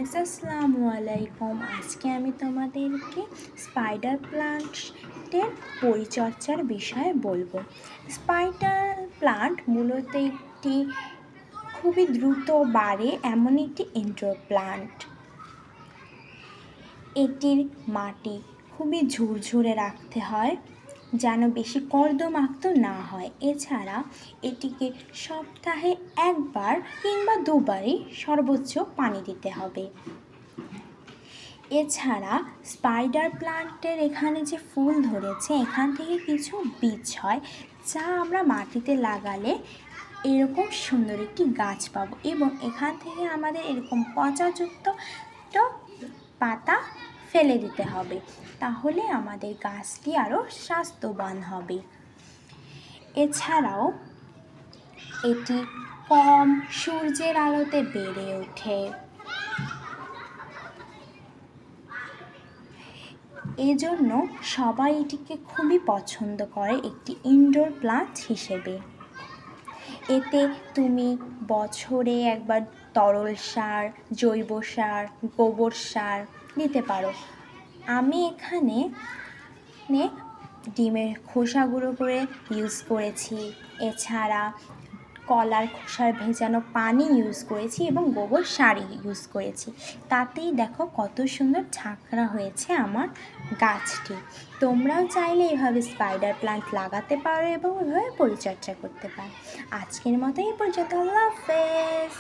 Guys, আসসালামু আলাইকুম। আজকে আমি তোমাদেরকে স্পাইডার প্লান্টের পরিচর্যার বিষয়ে বলবো। স্পাইডার প্লান্ট মূলত একটি খুবই দ্রুত বাড়ে এমন একটি ইনডোর প্লান্ট। এটির মাটি খুবই ঝুরঝুরে রাখতে হয় যেন বেশি কর্দমাক্ত না হয়। এছাড়া এটিকে সপ্তাহে একবার কিংবা দুবারই সর্বোচ্চ পানি দিতে হবে। এছাড়া স্পাইডার প্লান্টের এখানে যে ফুল ধরেছে এখান থেকে কিছু বীজ হয়, যা আমরা মাটিতে লাগালে এরকম সুন্দর একটি গাছ পাবো এবং এখান থেকে আমাদের এরকম পচাযুক্ত পাতা ফেলে দিতে হবে, তাহলে আমাদের গাছটি আরও স্বাস্থ্যবান হবে। এছাড়াও এটি কম সূর্যের আলোতে বেড়ে ওঠে। এজন্য সবাই এটিকে খুবই পছন্দ করে একটি ইনডোর প্লান্ট হিসেবে। এতে তুমি বছরে একবার তরল সার, জৈব সার, গোবর সার দিতে পারো। আমি এখানে ডিমের খোসা গুঁড়ো করে ইউজ করেছি, এছাড়া কলার খোসার ভেজানো পানি ইউজ করেছি এবং গোবর সার ইউজ করেছি। তাতেই দেখো কত সুন্দর ঝাঁকড়া হয়েছে আমার গাছটি। তোমরাও চাইলে এভাবে স্পাইডার প্লান্ট লাগাতে পারো এবং এভাবে পরিচর্যা করতে পারো। আজকের মতো এই পর্যন্ত। আল্লাহ হাফেজ।